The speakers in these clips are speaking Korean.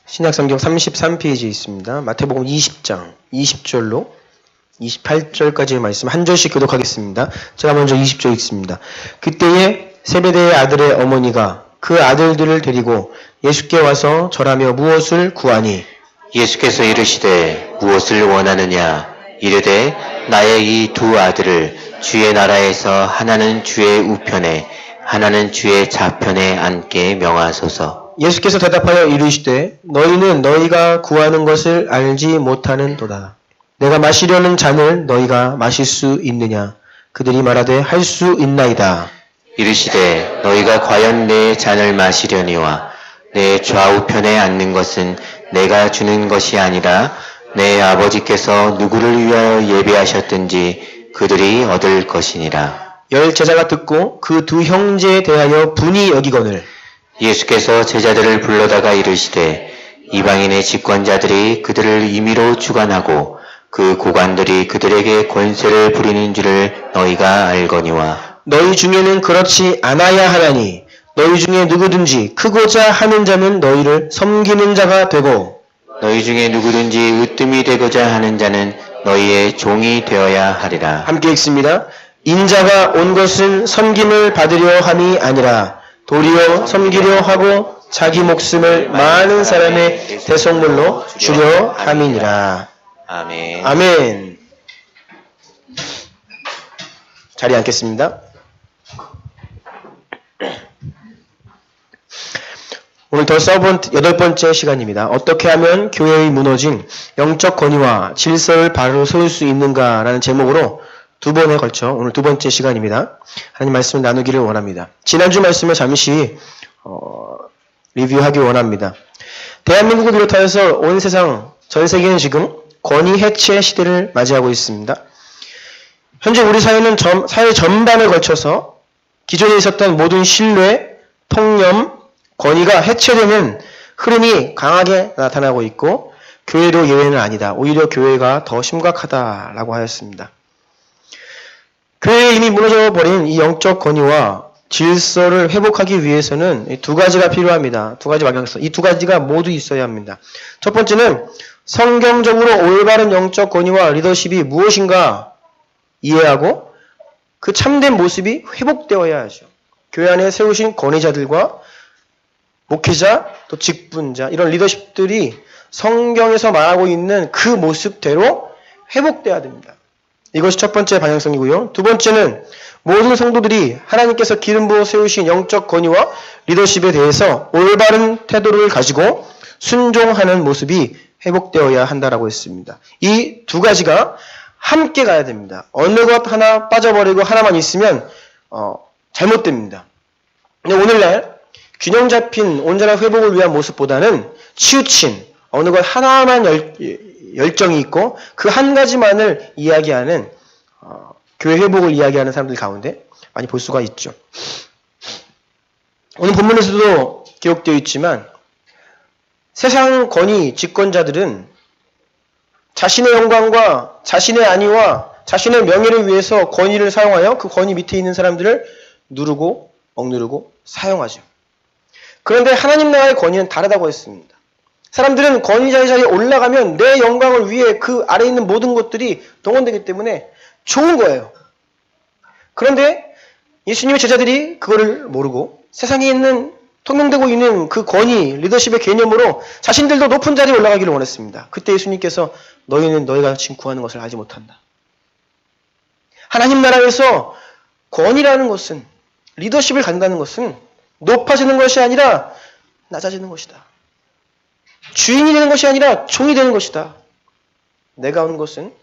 신약성경 33페이지에 있습니다. 마태복음 20장 20절로 28절까지의 말씀 한 절씩 교독하겠습니다. 제가 먼저 20절 읽습니다. 그때에 세베대의 아들의 어머니가 그 아들들을 데리고 예수께 와서 절하며 무엇을 구하니 예수께서 이르시되 무엇을 원하느냐 이르되 나의 이 두 아들을 주의 나라에서 하나는 주의 우편에 하나는 주의 좌편에 앉게 명하소서. 예수께서 대답하여 이르시되 너희는 너희가 구하는 것을 알지 못하는도다. 내가 마시려는 잔을 너희가 마실 수 있느냐? 그들이 말하되 할 수 있나이다. 이르시되 너희가 과연 내 잔을 마시려니와 내 좌우편에 앉는 것은 내가 주는 것이 아니라 내 아버지께서 누구를 위하여 예비하셨든지 그들이 얻을 것이니라. 열 제자가 듣고 그 두 형제에 대하여 분이 여기거늘 예수께서 제자들을 불러다가 이르시되 이방인의 집권자들이 그들을 임의로 주관하고 그 고관들이 그들에게 권세를 부리는 줄을 너희가 알거니와 너희 중에는 그렇지 않아야 하나니 너희 중에 누구든지 크고자 하는 자는 너희를 섬기는 자가 되고 너희 중에 누구든지 으뜸이 되고자 하는 자는 너희의 종이 되어야 하리라. 함께 읽습니다. 인자가 온 것은 섬김을 받으려 함이 아니라 도리어 섬기려 하고 자기 목숨을 많은 사람의 대속물로 주려 함이니라. 아멘. 아멘. 자리에 앉겠습니다. 오늘 더 써본 8번째 시간입니다. 어떻게 하면 교회의 무너진 영적 권위와 질서를 바로 세울 수 있는가라는 제목으로 두 번에 걸쳐 오늘 두 번째 시간입니다. 하나님 말씀을 나누기를 원합니다. 지난주 말씀을 잠시 리뷰하기 원합니다. 대한민국을 비롯하여서 온 세상, 전 세계는 지금 권위 해체 시대를 맞이하고 있습니다. 현재 우리 사회는 사회 전반을 걸쳐서 기존에 있었던 모든 신뢰, 통념, 권위가 해체되는 흐름이 강하게 나타나고 있고 교회도 예외는 아니다. 오히려 교회가 더 심각하다라고 하였습니다. 교회에 이미 무너져버린 이 영적 권위와 질서를 회복하기 위해서는 두 가지가 필요합니다. 두 가지 방향성. 이 두 가지가 모두 있어야 합니다. 첫 번째는 성경적으로 올바른 영적 권위와 리더십이 무엇인가 이해하고 그 참된 모습이 회복되어야 하죠. 교회 안에 세우신 권위자들과 목회자, 또 직분자 이런 리더십들이 성경에서 말하고 있는 그 모습대로 회복돼야 됩니다. 이것이 첫 번째 방향성이고요. 두 번째는 모든 성도들이 하나님께서 기름 부어 세우신 영적 권위와 리더십에 대해서 올바른 태도를 가지고 순종하는 모습이 회복되어야 한다라고 했습니다. 이 두 가지가 함께 가야 됩니다. 어느 것 하나 빠져버리고 하나만 있으면 잘못됩니다. 근데 오늘날 균형 잡힌 온전한 회복을 위한 모습보다는 치우친 어느 것 하나만 열정이 있고 그 한 가지만을 이야기하는 교회 회복을 이야기하는 사람들 가운데 많이 볼 수가 있죠. 오늘 본문에서도 기록되어 있지만 세상 권위 집권자들은 자신의 영광과 자신의 안위와 자신의 명예를 위해서 권위를 사용하여 그 권위 밑에 있는 사람들을 누르고 억누르고 사용하죠. 그런데 하나님 나라의 권위는 다르다고 했습니다. 사람들은 권위자의 자리에 올라가면 내 영광을 위해 그 아래에 있는 모든 것들이 동원되기 때문에 좋은 거예요. 그런데 예수님의 제자들이 그거를 모르고 세상에 있는 통용되고 있는 그 권위, 리더십의 개념으로 자신들도 높은 자리에 올라가기를 원했습니다. 그때 예수님께서 너희는 너희가 지금 구하는 것을 알지 못한다. 하나님 나라에서 권위라는 것은 리더십을 갖는다는 것은 높아지는 것이 아니라 낮아지는 것이다. 주인이 되는 것이 아니라 종이 되는 것이다. 내가 온 것은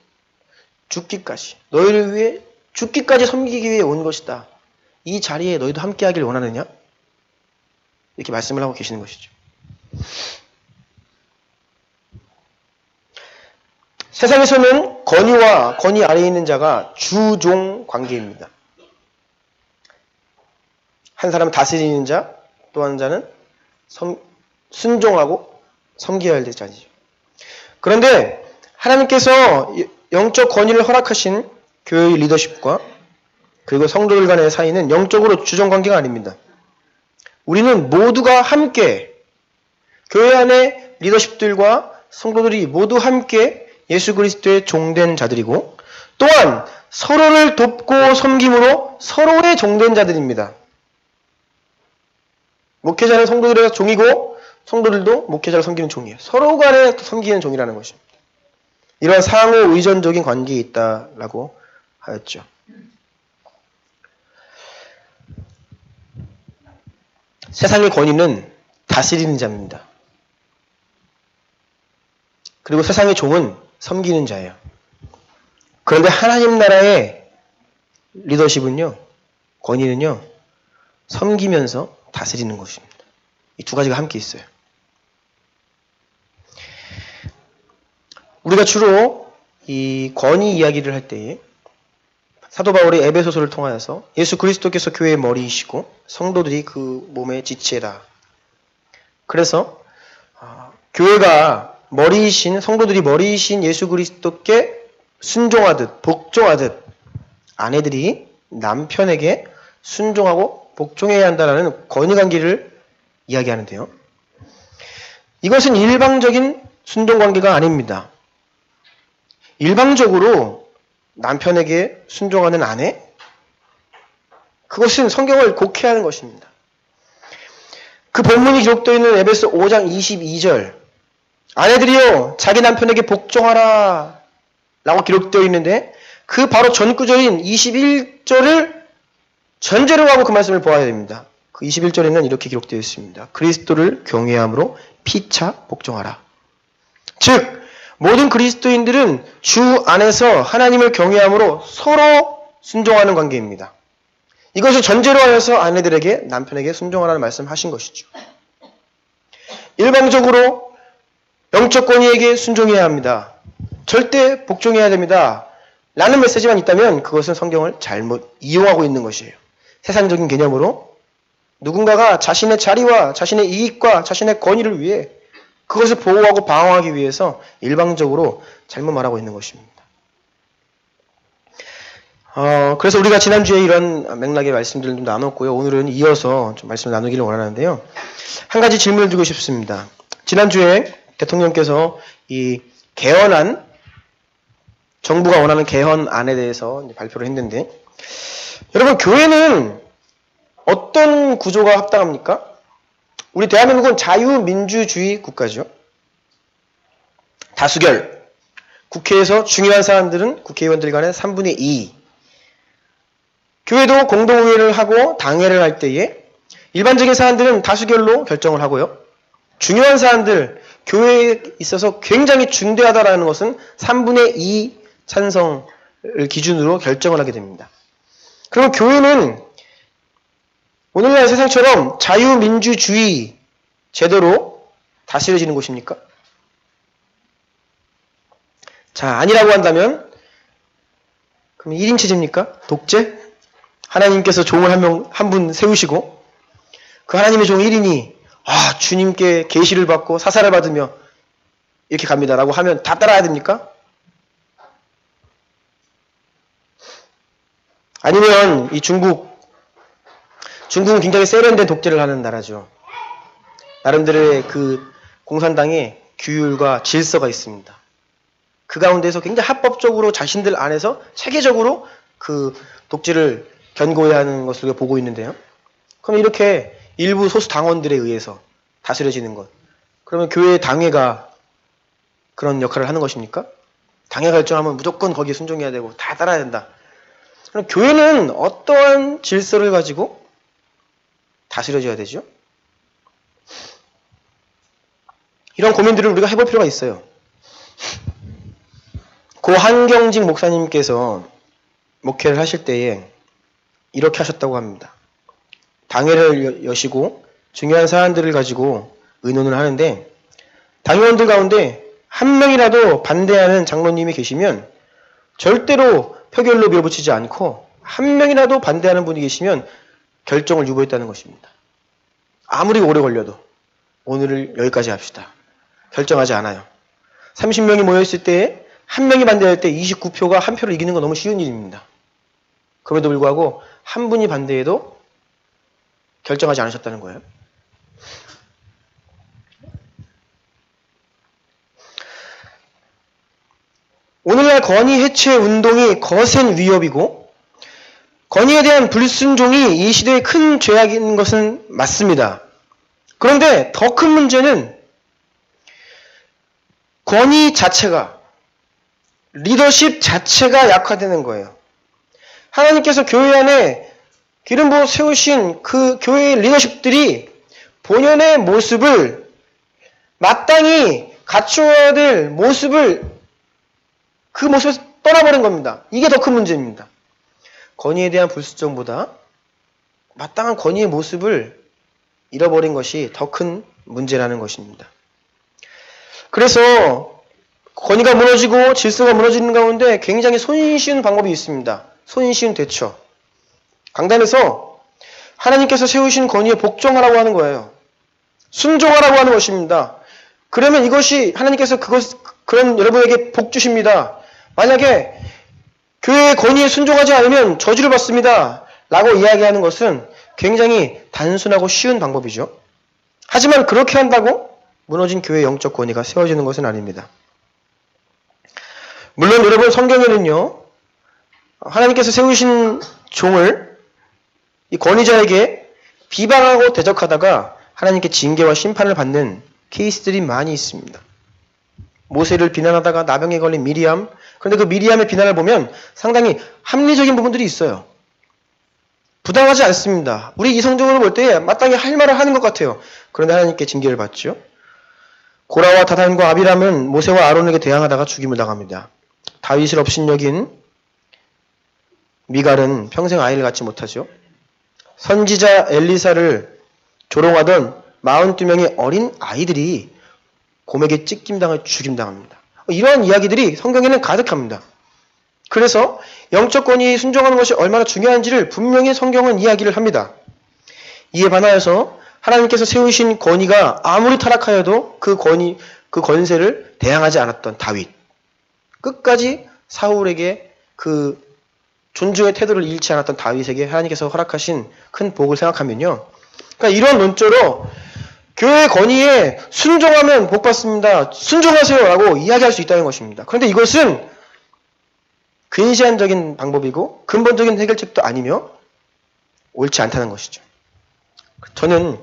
죽기까지, 너희를 위해 죽기까지 섬기기 위해 온 것이다. 이 자리에 너희도 함께하길 원하느냐? 이렇게 말씀을 하고 계시는 것이죠. 세상에서는 권위와 권위 아래에 있는 자가 주종 관계입니다. 한 사람은 다스리는 자, 또 한 자는 순종하고 섬겨야 할 자리죠. 그런데 하나님께서 영적 권위를 허락하신 교회의 리더십과 그리고 성도들 간의 사이는 영적으로 주종관계가 아닙니다. 우리는 모두가 함께 교회 안에 리더십들과 성도들이 모두 함께 예수 그리스도의 종된 자들이고 또한 서로를 돕고 섬김으로 서로의 종된 자들입니다. 목회자는 성도들의 종이고 성도들도 목회자를 섬기는 종이에요. 서로 간에 섬기는 종이라는 것입니다. 이러한 상호 의존적인 관계에 있다라고 하였죠. 세상의 권위는 다스리는 자입니다. 그리고 세상의 종은 섬기는 자예요. 그런데 하나님 나라의 리더십은요, 권위는요, 섬기면서 다스리는 것입니다. 이 두 가지가 함께 있어요. 우리가 주로 이 권위 이야기를 할 때에 사도 바울의 에베소서를 통하여서 예수 그리스도께서 교회의 머리이시고 성도들이 그 몸의 지체다. 그래서 교회가 머리이신 성도들이 머리이신 예수 그리스도께 순종하듯 복종하듯 아내들이 남편에게 순종하고 복종해야 한다는 권위관계를 이야기하는데요. 이것은 일방적인 순종관계가 아닙니다. 일방적으로 남편에게 순종하는 아내? 그것은 성경을 곡해하는 것입니다. 그 본문이 기록되어 있는 에베소 5장 22절 아내들이여 자기 남편에게 복종하라 라고 기록되어 있는데 그 바로 전구절인 21절을 전제로 하고 그 말씀을 보아야 됩니다. 그 21절에는 이렇게 기록되어 있습니다. 그리스도를 경외함으로 피차 복종하라. 즉 모든 그리스도인들은 주 안에서 하나님을 경외함으로 서로 순종하는 관계입니다. 이것을 전제로 하여서 아내들에게 남편에게 순종하라는 말씀하신 것이죠. 일방적으로 영적 권위에게 순종해야 합니다. 절대 복종해야 됩니다. 라는 메시지만 있다면 그것은 성경을 잘못 이용하고 있는 것이에요. 세상적인 개념으로 누군가가 자신의 자리와 자신의 이익과 자신의 권위를 위해 그것을 보호하고 방어하기 위해서 일방적으로 잘못 말하고 있는 것입니다. 그래서 우리가 지난주에 이런 맥락의 말씀들을 좀 나눴고요. 오늘은 이어서 좀 말씀을 나누기를 원하는데요. 한 가지 질문을 드리고 싶습니다. 지난주에 대통령께서 이 개헌안, 정부가 원하는 개헌안에 대해서 발표를 했는데 여러분 교회는 어떤 구조가 합당합니까? 우리 대한민국은 자유민주주의 국가죠. 다수결. 국회에서 중요한 사안들은 국회의원들 간의 3분의 2. 교회도 공동의회를 하고 당회를 할 때에 일반적인 사안들은 다수결로 결정을 하고요. 중요한 사안들, 교회에 있어서 굉장히 중대하다라는 것은 3분의 2 찬성을 기준으로 결정을 하게 됩니다. 그럼 교회는 오늘날 세상처럼 자유민주주의 제도로 다스려지는 곳입니까? 자, 아니라고 한다면 그럼 1인 체제입니까? 독재? 하나님께서 종을 한 분 세우시고 그 하나님의 종 1인이 주님께 계시를 받고 사사를 받으며 이렇게 갑니다라고 하면 다 따라야 됩니까? 아니면 이 중국은 굉장히 세련된 독재를 하는 나라죠. 나름대로의 그 공산당의 규율과 질서가 있습니다. 그 가운데서 굉장히 합법적으로 자신들 안에서 체계적으로 그 독재를 견고해야 하는 것을 우리가 보고 있는데요. 그럼 이렇게 일부 소수 당원들에 의해서 다스려지는 것. 그러면 교회 당회가 그런 역할을 하는 것입니까? 당회가 결정하면 무조건 거기에 순종해야 되고 다 따라야 된다. 그럼 교회는 어떠한 질서를 가지고 다스려져야 되죠? 이런 고민들을 우리가 해볼 필요가 있어요. 고 한경직 목사님께서 목회를 하실 때에 이렇게 하셨다고 합니다. 당회를 여시고 중요한 사안들을 가지고 의논을 하는데 당회원들 가운데 한 명이라도 반대하는 장로님이 계시면 절대로 표결로 밀어붙이지 않고 한 명이라도 반대하는 분이 계시면 결정을 유보했다는 것입니다. 아무리 오래 걸려도 오늘을 여기까지 합시다. 결정하지 않아요. 30명이 모여있을 때에 한 명이 반대할 때 29표가 한 표를 이기는 건 너무 쉬운 일입니다. 그럼에도 불구하고 한 분이 반대해도 결정하지 않으셨다는 거예요. 오늘날 건의 해체 운동이 거센 위협이고 건의에 대한 불순종이 이 시대의 큰 죄악인 것은 맞습니다. 그런데 더 큰 문제는 건의 자체가, 리더십 자체가 약화되는 거예요. 하나님께서 교회 안에 기름 부어 세우신 그 교회의 리더십들이 본연의 모습을, 마땅히 갖추어야 될 모습을, 그 모습에서 떠나버린 겁니다. 이게 더 큰 문제입니다. 건의에 대한 불순종보다 마땅한 건의의 모습을 잃어버린 것이 더 큰 문제라는 것입니다. 그래서 건의가 무너지고 질서가 무너지는 가운데 굉장히 손쉬운 방법이 있습니다. 손쉬운 대처. 강단에서 하나님께서 세우신 건의에 복종하라고 하는 거예요. 순종하라고 하는 것입니다. 그러면 이것이 하나님께서 그런 여러분에게 복 주십니다. 만약에 교회의 건의에 순종하지 않으면 저주를 받습니다. 라고 이야기하는 것은 굉장히 단순하고 쉬운 방법이죠. 하지만 그렇게 한다고 무너진 교회의 영적 권위가 세워지는 것은 아닙니다. 물론 여러분 성경에는요, 하나님께서 세우신 종을 이 권위자에게 비방하고 대적하다가 하나님께 징계와 심판을 받는 케이스들이 많이 있습니다. 모세를 비난하다가 나병에 걸린 미리암, 그런데 그 미리암의 비난을 보면 상당히 합리적인 부분들이 있어요. 부당하지 않습니다. 우리 이성적으로 볼 때 마땅히 할 말을 하는 것 같아요. 그런데 하나님께 징계를 받죠. 고라와 다단과 아비람은 모세와 아론에게 대항하다가 죽임을 당합니다. 다윗을 업신여긴 미갈은 평생 아이를 갖지 못하죠. 선지자 엘리사를 조롱하던 42명의 어린 아이들이 곰에게 찢김당해 죽임당합니다. 이러한 이야기들이 성경에는 가득합니다. 그래서 영적 권위에 순종하는 것이 얼마나 중요한지를 분명히 성경은 이야기를 합니다. 이에 반하여서 하나님께서 세우신 권위가 아무리 타락하여도 그 권세를 대항하지 않았던 다윗, 끝까지 사울에게 그 존중의 태도를 잃지 않았던 다윗에게 하나님께서 허락하신 큰 복을 생각하면요, 그러니까 이런 논조로 교회의 권위에 순종하면 복 받습니다, 순종하세요 라고 이야기할 수 있다는 것입니다. 그런데 이것은 근시안적인 방법이고 근본적인 해결책도 아니며 옳지 않다는 것이죠. 저는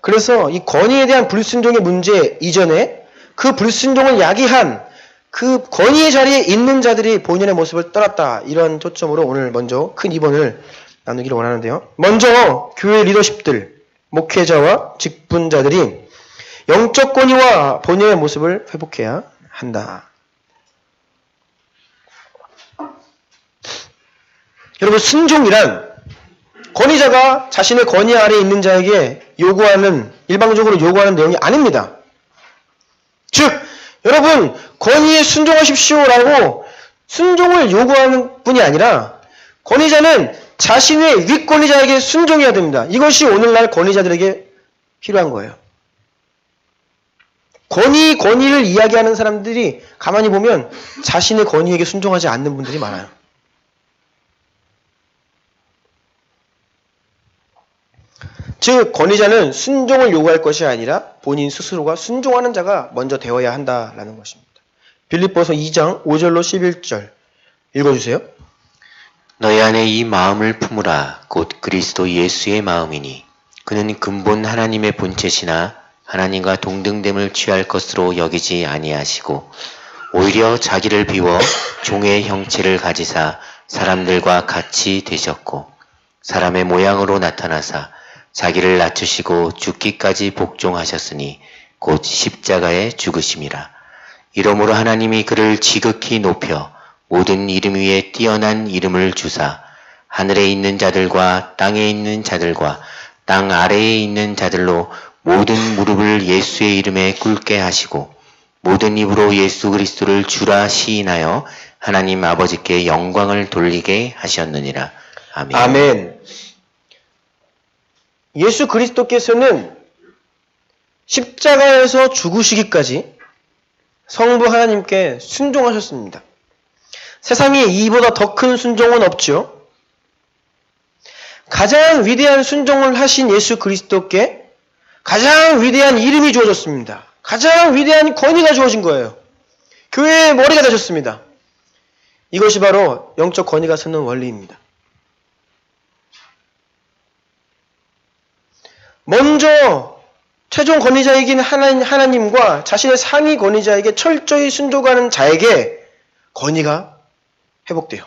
그래서 이 권위에 대한 불순종의 문제 이전에 그 불순종을 야기한 그 권위의 자리에 있는 자들이 본연의 모습을 떠났다, 이런 초점으로 오늘 먼저 큰 입원을 나누기를 원하는데요. 먼저 교회 리더십들, 목회자와 직분자들이 영적 권위와 본연의 모습을 회복해야 한다. 여러분, 순종이란 권위자가 자신의 권위 아래에 있는 자에게 일방적으로 요구하는 내용이 아닙니다. 즉, 여러분, 권위에 순종하십시오라고 순종을 요구하는 뿐이 아니라 권위자는 자신의 윗권위자에게 순종해야 됩니다. 이것이 오늘날 권위자들에게 필요한 거예요. 권위를 이야기하는 사람들이 가만히 보면 자신의 권위에게 순종하지 않는 분들이 많아요. 즉, 권위자는 순종을 요구할 것이 아니라 본인 스스로가 순종하는 자가 먼저 되어야 한다라는 것입니다. 빌립보서 2장 5절로 11절 읽어주세요. 너희 안에 이 마음을 품으라. 곧 그리스도 예수의 마음이니 그는 근본 하나님의 본체시나 하나님과 동등됨을 취할 것으로 여기지 아니하시고 오히려 자기를 비워 종의 형체를 가지사 사람들과 같이 되셨고 사람의 모양으로 나타나사 자기를 낮추시고 죽기까지 복종하셨으니 곧 십자가에 죽으심이라. 이러므로 하나님이 그를 지극히 높여 모든 이름 위에 뛰어난 이름을 주사 하늘에 있는 자들과 땅에 있는 자들과 땅 아래에 있는 자들로 모든 무릎을 예수의 이름에 꿇게 하시고 모든 입으로 예수 그리스도를 주라 시인하여 하나님 아버지께 영광을 돌리게 하셨느니라. 아멘. 아멘. 예수 그리스도께서는 십자가에서 죽으시기까지 성부 하나님께 순종하셨습니다. 세상에 이보다 더 큰 순종은 없죠. 가장 위대한 순종을 하신 예수 그리스도께 가장 위대한 이름이 주어졌습니다. 가장 위대한 권위가 주어진 거예요. 교회의 머리가 되셨습니다. 이것이 바로 영적 권위가 서는 원리입니다. 먼저 최종 권위자이긴 하나님과 자신의 상위 권위자에게 철저히 순종하는 자에게 권위가 회복돼요.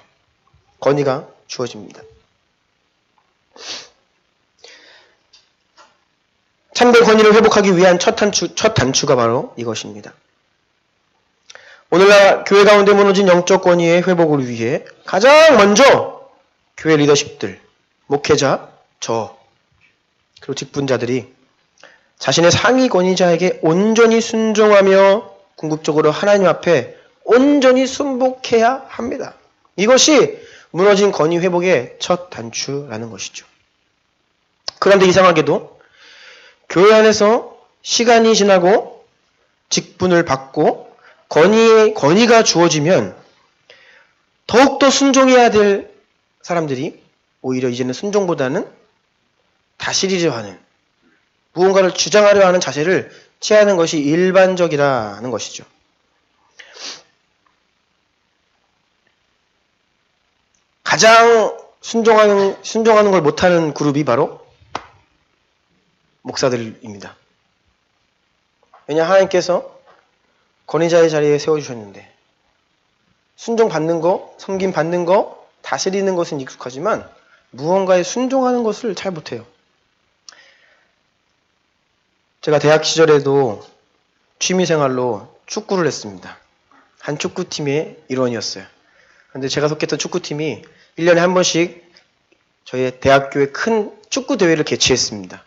권위가 주어집니다. 참된 권위를 회복하기 위한 첫 단추가 바로 이것입니다. 오늘날 교회 가운데 무너진 영적 권위의 회복을 위해 가장 먼저 교회 리더십들, 목회자, 그리고 직분자들이 자신의 상위 권위자에게 온전히 순종하며 궁극적으로 하나님 앞에 온전히 순복해야 합니다. 이것이 무너진 권위 회복의 첫 단추라는 것이죠. 그런데 이상하게도 교회 안에서 시간이 지나고 직분을 받고 권위가 주어지면 더욱더 순종해야 될 사람들이 오히려 이제는 순종보다는 다스리려 하는, 무언가를 주장하려 하는 자세를 취하는 것이 일반적이라는 것이죠. 가장 순종하는 걸 못하는 그룹이 바로 목사들입니다. 왜냐, 하나님께서 권위자의 자리에 세워주셨는데 순종받는 거, 섬김받는 거, 다스리는 것은 익숙하지만 무언가에 순종하는 것을 잘 못해요. 제가 대학 시절에도 취미생활로 축구를 했습니다. 한 축구팀의 일원이었어요. 그런데 제가 속했던 축구팀이 1년에 한 번씩 저희 대학교에 큰 축구대회를 개최했습니다.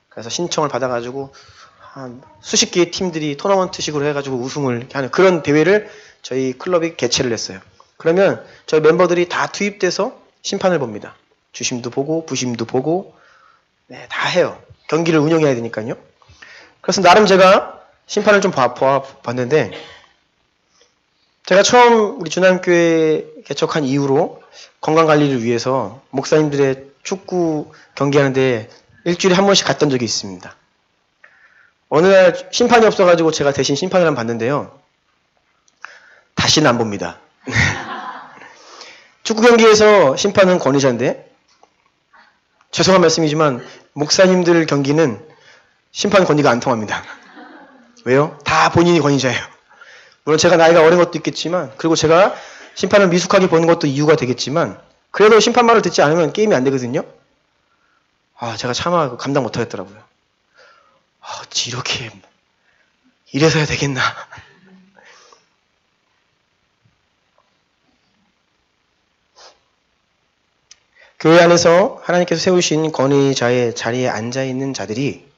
그래서 신청을 받아가지고 한 수십 개의 팀들이 토너먼트식으로 해가지고 우승을 하는 그런 대회를 저희 클럽이 개최를 했어요. 그러면 저희 멤버들이 다 투입돼서 심판을 봅니다. 주심도 보고 부심도 보고 다 해요. 경기를 운영해야 되니까요. 그래서 나름 제가 심판을 좀 봤는데, 제가 처음 우리 주남교회 개척한 이후로 건강관리를 위해서 목사님들의 축구 경기하는데 일주일에 한 번씩 갔던 적이 있습니다. 어느 날 심판이 없어가지고 제가 대신 심판을 한번 봤는데요. 다시는 안 봅니다. 축구 경기에서 심판은 권위자인데, 죄송한 말씀이지만 목사님들 경기는 심판 권위가 안 통합니다. 왜요? 다 본인이 권위자예요. 물론 제가 나이가 어린 것도 있겠지만, 그리고 제가 심판을 미숙하게 보는 것도 이유가 되겠지만, 그래도 심판 말을 듣지 않으면 게임이 안 되거든요. 제가 차마 감당 못 하겠더라고요. 어찌 이렇게 이래서 해야 되겠나. 교회 안에서 하나님께서 세우신 권위자의 자리에 앉아있는 자들이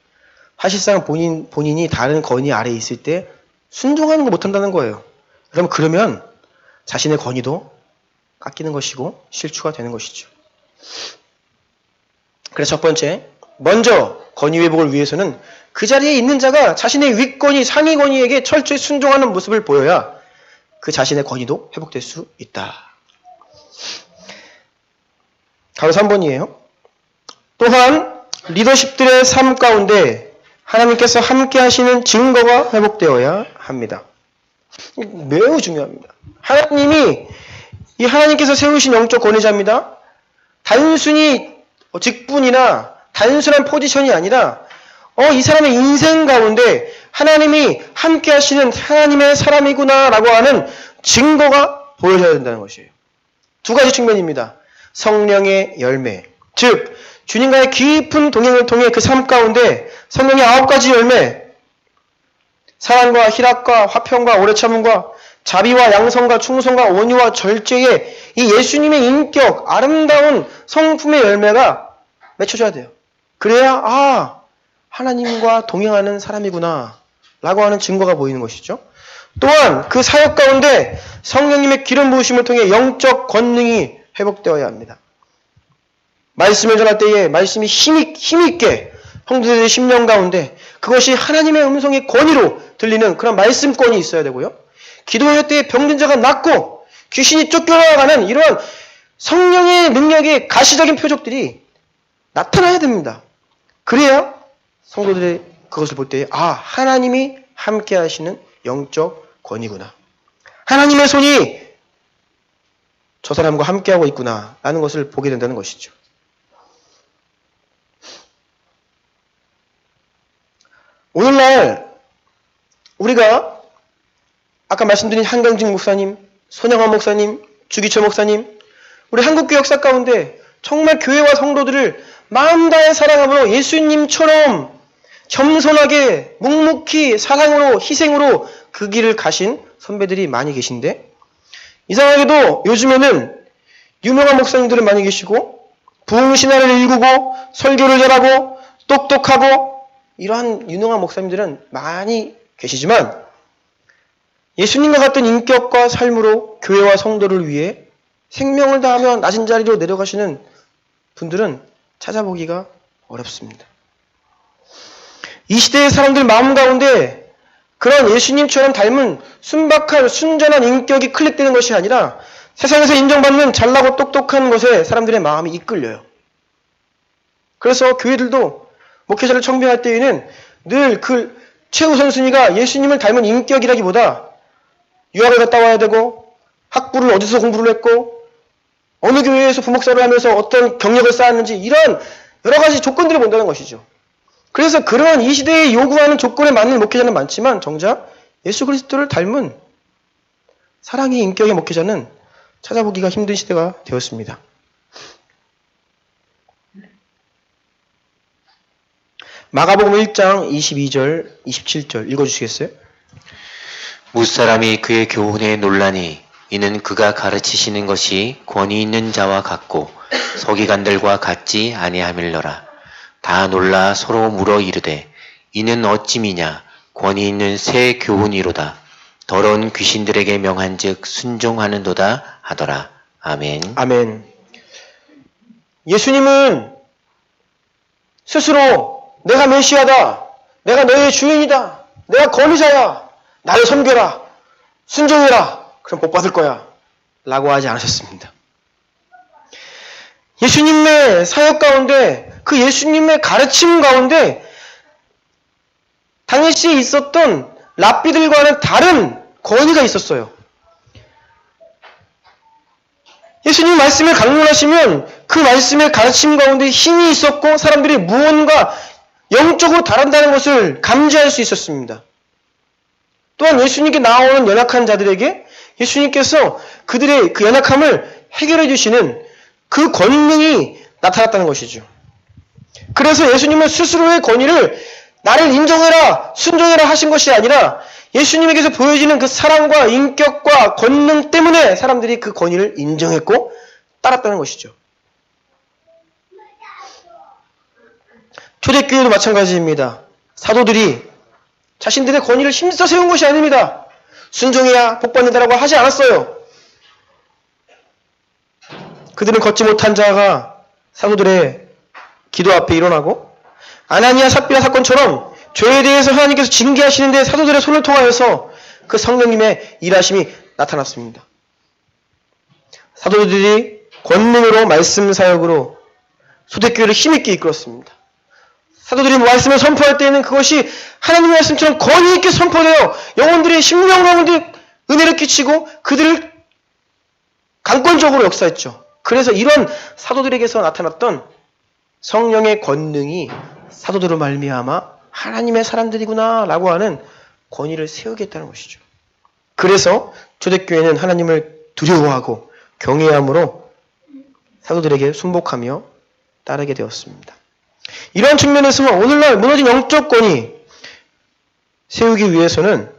사실상 본인이 다른 권위 아래에 있을 때 순종하는 거 못한다는 거예요. 그러면 자신의 권위도 깎이는 것이고 실추가 되는 것이죠. 그래서 첫 번째, 먼저 권위 회복을 위해서는 그 자리에 있는 자가 자신의 윗권위, 상위 권위에게 철저히 순종하는 모습을 보여야 그 자신의 권위도 회복될 수 있다. 바로 3번이에요. 또한 리더십들의 삶 가운데 하나님께서 함께 하시는 증거가 회복되어야 합니다. 매우 중요합니다. 하나님께서 세우신 영적 권위자입니다. 단순히 직분이나 단순한 포지션이 아니라 이 사람의 인생 가운데 하나님이 함께 하시는 하나님의 사람이구나 라고 하는 증거가 보여져야 된다는 것이에요. 두 가지 측면입니다. 성령의 열매, 즉 주님과의 깊은 동행을 통해 그 삶 가운데 성령의 9가지 열매, 사랑과 희락과 화평과 오래 참음과 자비와 양성과 충성과 온유와 절제의 이 예수님의 인격, 아름다운 성품의 열매가 맺혀져야 돼요. 그래야 하나님과 동행하는 사람이구나 라고 하는 증거가 보이는 것이죠. 또한 그 사역 가운데 성령님의 기름 부으심을 통해 영적 권능이 회복되어야 합니다. 말씀을 전할 때에 말씀이 힘있게 성도들의 심령 가운데 그것이 하나님의 음성의 권위로 들리는 그런 말씀권이 있어야 되고요. 기도할 때에 병든 자가 낫고 귀신이 쫓겨나가는 이러한 성령의 능력의 가시적인 표적들이 나타나야 됩니다. 그래야 성도들의 그것을 볼 때에 하나님이 함께 하시는 영적 권위구나. 하나님의 손이 저 사람과 함께하고 있구나 라는 것을 보게 된다는 것이죠. 오늘날 우리가 아까 말씀드린 한강직 목사님, 손양환 목사님, 주기철 목사님, 우리 한국교회 역사 가운데 정말 교회와 성도들을 마음 다해 사랑함으로 예수님처럼 겸손하게 묵묵히 사랑으로 희생으로 그 길을 가신 선배들이 많이 계신데, 이상하게도 요즘에는 유명한 목사님들은 많이 계시고 부흥신화를 일구고 설교를 잘하고 똑똑하고 이러한 유능한 목사님들은 많이 계시지만, 예수님과 같은 인격과 삶으로 교회와 성도를 위해 생명을 다하며 낮은 자리로 내려가시는 분들은 찾아보기가 어렵습니다. 이 시대의 사람들 마음 가운데 그런 예수님처럼 닮은 순박한 순전한 인격이 클릭되는 것이 아니라 세상에서 인정받는 잘나고 똑똑한 것에 사람들의 마음이 이끌려요. 그래서 교회들도 목회자를 청빙할 때에는 늘 그 최우선순위가 예수님을 닮은 인격이라기보다 유학을 갔다 와야 되고 학부를 어디서 공부를 했고 어느 교회에서 부목사를 하면서 어떤 경력을 쌓았는지 이런 여러 가지 조건들을 본다는 것이죠. 그래서 그런 이 시대에 요구하는 조건에 맞는 목회자는 많지만 정작 예수 그리스도를 닮은 사랑의 인격의 목회자는 찾아보기가 힘든 시대가 되었습니다. 마가복음 1장 22절, 27절 읽어주시겠어요? 무사람이 그의 교훈에 놀라니 이는 그가 가르치시는 것이 권위 있는 자와 같고 서기관들과 같지 아니함일러라. 다 놀라 서로 물어 이르되 이는 어찌미냐 권위 있는 새 교훈이로다. 더러운 귀신들에게 명한즉 순종하는도다 하더라. 아멘. 아멘. 예수님은 스스로 내가 메시아다, 내가 너의 주인이다, 내가 권위자야, 나를 섬겨라, 순종해라, 그럼 복 받을 거야 라고 하지 않으셨습니다. 예수님의 사역 가운데, 그 예수님의 가르침 가운데 당시에 있었던 랍비들과는 다른 권위가 있었어요. 예수님 말씀을 강론하시면 그 말씀의 가르침 가운데 힘이 있었고 사람들이 무언가 영적으로 다른다는 것을 감지할 수 있었습니다. 또한 예수님께 나오는 연약한 자들에게 예수님께서 그들의 그 연약함을 해결해 주시는 그 권능이 나타났다는 것이죠. 그래서 예수님은 스스로의 권위를 나를 인정해라, 순종해라 하신 것이 아니라 예수님에게서 보여지는 그 사랑과 인격과 권능 때문에 사람들이 그 권위를 인정했고 따랐다는 것이죠. 초대교회도 마찬가지입니다. 사도들이 자신들의 권위를 힘써 세운 것이 아닙니다. 순종해야 복받는다라고 하지 않았어요. 그들은 걷지 못한 자가 사도들의 기도 앞에 일어나고 아나니아 삽비라 사건처럼 죄에 대해서 하나님께서 징계하시는데 사도들의 손을 통하여서 그 성령님의 일하심이 나타났습니다. 사도들이 권능으로 말씀 사역으로 초대교회를 힘있게 이끌었습니다. 사도들이 말씀을 선포할 때에는 그것이 하나님의 말씀처럼 권위 있게 선포되어 영혼들의 심령 가운데 은혜를 끼치고 그들을 강권적으로 역사했죠. 그래서 이런 사도들에게서 나타났던 성령의 권능이 사도들로 말미암아 하나님의 사람들이구나 라고 하는 권위를 세우게 했다는 것이죠. 그래서 초대교회는 하나님을 두려워하고 경외함으로 사도들에게 순복하며 따르게 되었습니다. 이러한 측면에서 오늘날 무너진 영적 권위 세우기 위해서는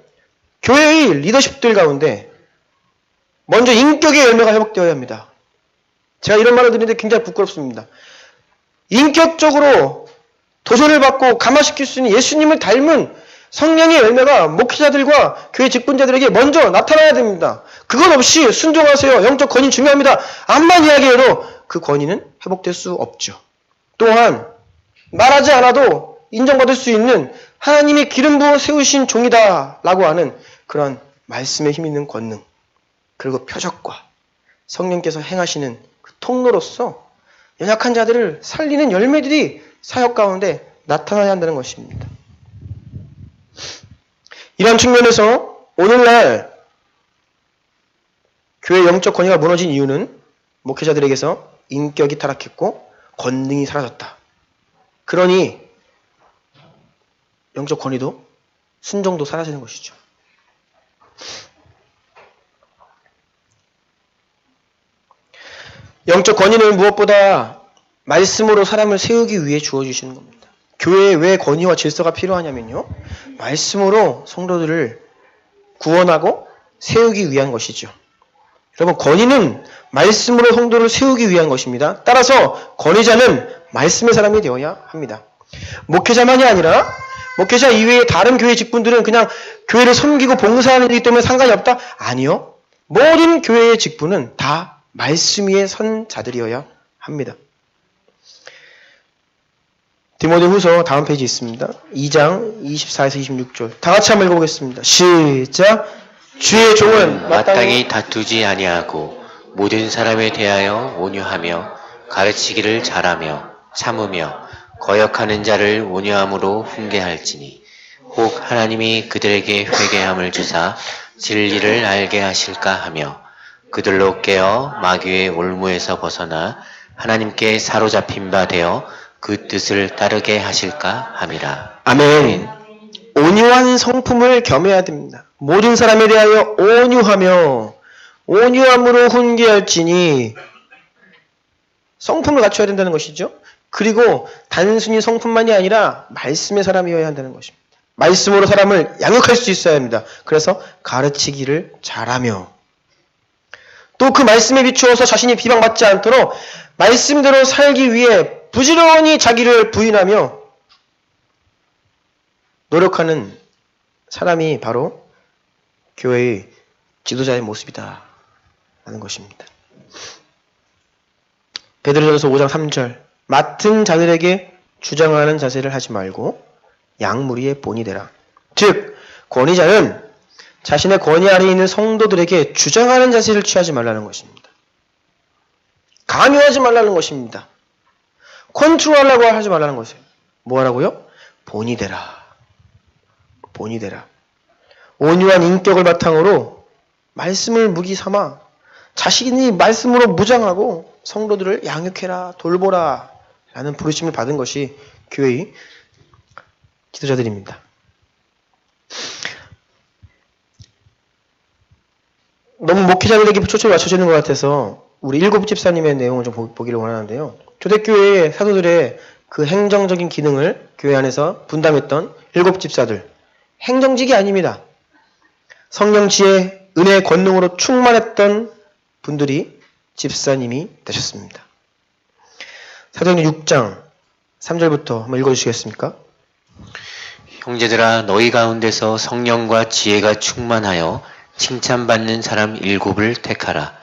교회의 리더십들 가운데 먼저 인격의 열매가 회복되어야 합니다. 제가 이런 말을 드리는데 굉장히 부끄럽습니다. 인격적으로 도전을 받고 감화시킬 수 있는 예수님을 닮은 성령의 열매가 목회자들과 교회 직분자들에게 먼저 나타나야 됩니다. 그것 없이 순종하세요. 영적 권위 중요합니다. 암만 이야기해도 그 권위는 회복될 수 없죠. 또한 말하지 않아도 인정받을 수 있는 하나님이 기름 부어 세우신 종이다 라고 하는 그런 말씀에 힘있는 권능, 그리고 표적과 성령께서 행하시는 그 통로로서 연약한 자들을 살리는 열매들이 사역 가운데 나타나야 한다는 것입니다. 이런 측면에서 오늘날 교회 영적 권위가 무너진 이유는 목회자들에게서 인격이 타락했고 권능이 사라졌다. 그러니 영적 권위도 순종도 사라지는 것이죠. 영적 권위는 무엇보다 말씀으로 사람을 세우기 위해 주어주시는 겁니다. 교회에 왜 권위와 질서가 필요하냐면요. 말씀으로 성도들을 구원하고 세우기 위한 것이죠. 여러분, 권위는 말씀으로 성도를 세우기 위한 것입니다. 따라서 권위자는 말씀의 사람이 되어야 합니다. 목회자만이 아니라 목회자 이외의 다른 교회 직분들은 그냥 교회를 섬기고 봉사하는 일이기 때문에 상관이 없다? 아니요. 모든 교회의 직분은 다 말씀 위에 선 자들이어야 합니다. 디모데후서 다음 페이지 있습니다. 2장 24에서 26절. 다 같이 한번 읽어보겠습니다. 시작. 주의 종은 마땅히 다투지 아니하고 모든 사람에 대하여 온유하며 가르치기를 잘하며 참으며 거역하는 자를 온유함으로 훈계할지니 혹 하나님이 그들에게 회개함을 주사 진리를 알게 하실까 하며 그들로 깨어 마귀의 올무에서 벗어나 하나님께 사로잡힌 바 되어 그 뜻을 따르게 하실까 함이라. 아멘. 온유한 성품을 겸해야 됩니다. 모든 사람에 대하여 온유하며 온유함으로 훈계할지니 성품을 갖춰야 된다는 것이죠. 그리고 단순히 성품만이 아니라 말씀의 사람이어야 한다는 것입니다. 말씀으로 사람을 양육할 수 있어야 합니다. 그래서 가르치기를 잘하며 또 그 말씀에 비추어서 자신이 비방받지 않도록 말씀대로 살기 위해 부지런히 자기를 부인하며 노력하는 사람이 바로 교회의 지도자의 모습이다 라는 것입니다. 베드로전서 5장 3절 맡은 자들에게 주장하는 자세를 하지 말고 양무리의 본이 되라. 즉 권위자는 자신의 권위 아래 있는 성도들에게 주장하는 자세를 취하지 말라는 것입니다. 강요하지 말라는 것입니다. 컨트롤하려고 하지 말라는 것이에요. 뭐 하라고요? 본이 되라. 본이 되라. 온유한 인격을 바탕으로 말씀을 무기 삼아 자신이 말씀으로 무장하고 성도들을 양육해라, 돌보라 라는 부르심을 받은 것이 교회의 지도자들입니다. 너무 목회자들에게 초점이 맞춰지는 것 같아서 우리 일곱 집사님의 내용을 좀 보기를 원하는데요. 초대교회의 사도들의 그 행정적인 기능을 교회 안에서 분담했던 일곱 집사들. 행정직이 아닙니다. 성령 지혜, 은혜의 권능으로 충만했던 분들이 집사님이 되셨습니다. 사도행전 6장 3절부터 한번 읽어주시겠습니까? 형제들아 너희 가운데서 성령과 지혜가 충만하여 칭찬받는 사람 7을 택하라.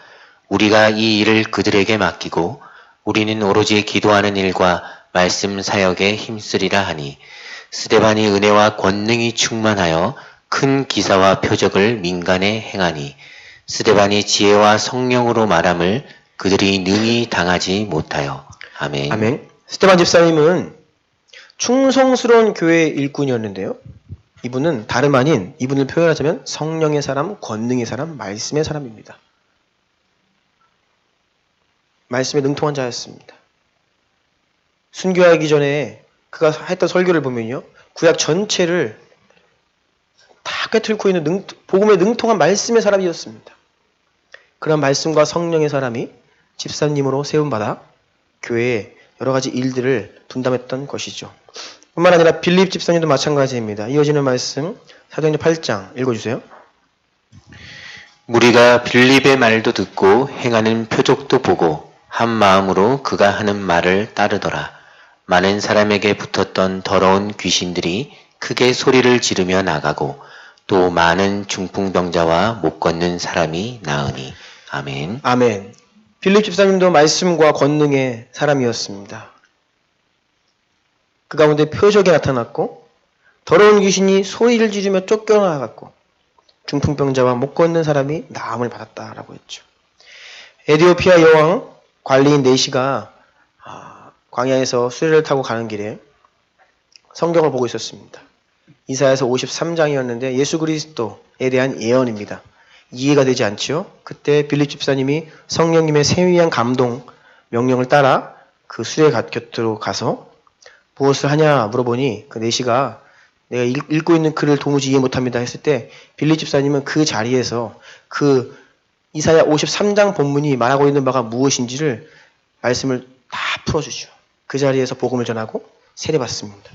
우리가 이 일을 그들에게 맡기고 우리는 오로지 기도하는 일과 말씀 사역에 힘쓰리라 하니 스데반이 은혜와 권능이 충만하여 큰 기사와 표적을 민간에 행하니 스데반이 지혜와 성령으로 말함을 그들이 능히 당하지 못하여. 아멘. 아멘. 스데반 집사님은 충성스러운 교회의 일꾼이었는데요. 이분은 다름 아닌 이분을 표현하자면 성령의 사람, 권능의 사람, 말씀의 사람입니다. 말씀에 능통한 자였습니다. 순교하기 전에 그가 했던 설교를 보면요. 구약 전체를 다 꿰뚫고 있는 복음에 능통한 말씀의 사람이었습니다. 그런 말씀과 성령의 사람이 집사님으로 세움받아 교회에 여러 가지 일들을 분담했던 것이죠. 뿐만 아니라 빌립 집사님도 마찬가지입니다. 이어지는 말씀 사도행전 8장 읽어주세요. 무리가 빌립의 말도 듣고 행하는 표적도 보고 한 마음으로 그가 하는 말을 따르더라. 많은 사람에게 붙었던 더러운 귀신들이 크게 소리를 지르며 나가고 또 많은 중풍병자와 못 걷는 사람이 나으니. 아멘. 아멘. 빌립 집사님도 말씀과 권능의 사람이었습니다. 그 가운데 표적이 나타났고 더러운 귀신이 소리를 지르며 쫓겨나갔고 중풍병자와 못 걷는 사람이 나음을 받았다라고 했죠. 에디오피아 여왕 관리인 네시가 광야에서 수레를 타고 가는 길에 성경을 보고 있었습니다. 이사야서 53장이었는데 예수 그리스도에 대한 예언입니다. 이해가 되지 않지요. 그때 빌립 집사님이 성령님의 세미한 감동 명령을 따라 그 수레 곁으로 가서 무엇을 하냐 물어보니 그 내시가 내가 읽고 있는 글을 도무지 이해 못합니다 했을 때 빌립 집사님은 그 자리에서 그 이사야 53장 본문이 말하고 있는 바가 무엇인지를 말씀을 다 풀어주죠. 그 자리에서 복음을 전하고 세례받습니다.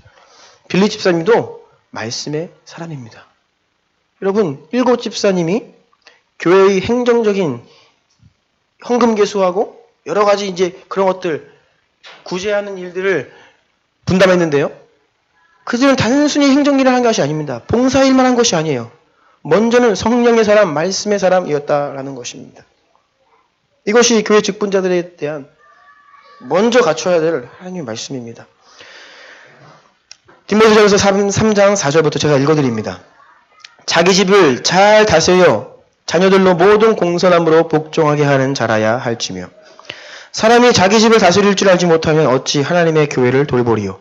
빌립 집사님도 말씀의 사람입니다. 여러분, 일곱 집사님이 교회의 행정적인 헌금 개수하고 여러 가지 이제 그런 것들 구제하는 일들을 분담했는데요. 그들은 단순히 행정일을 한 것이 아닙니다. 봉사일만 한 것이 아니에요. 먼저는 성령의 사람, 말씀의 사람이었다라는 것입니다. 이것이 교회 직분자들에 대한 먼저 갖춰야 될 하나님의 말씀입니다. 디모데전서 3장 4절부터 제가 읽어드립니다. 자기 집을 잘 다스려 자녀들로 모든 공손함으로 복종하게 하는 자라야 할지며 사람이 자기 집을 다스릴 줄 알지 못하면 어찌 하나님의 교회를 돌보리요.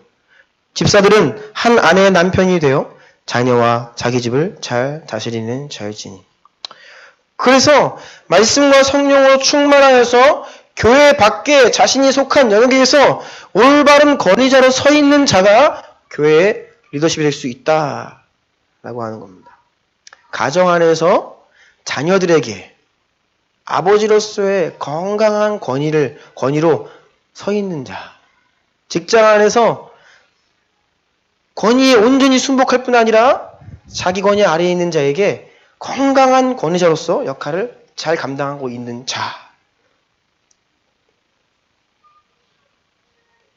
집사들은 한 아내의 남편이 되어 자녀와 자기 집을 잘 다스리는 자일지니. 그래서 말씀과 성령으로 충만하여서 교회 밖에 자신이 속한 영역에서 올바른 권위자로 서 있는 자가 교회의 리더십이 될 수 있다라고 하는 겁니다. 가정 안에서 자녀들에게 아버지로서의 건강한 권위로 서 있는 자, 직장 안에서 권위에 온전히 순복할 뿐 아니라 자기 권위 아래에 있는 자에게 건강한 권위자로서 역할을 잘 감당하고 있는 자,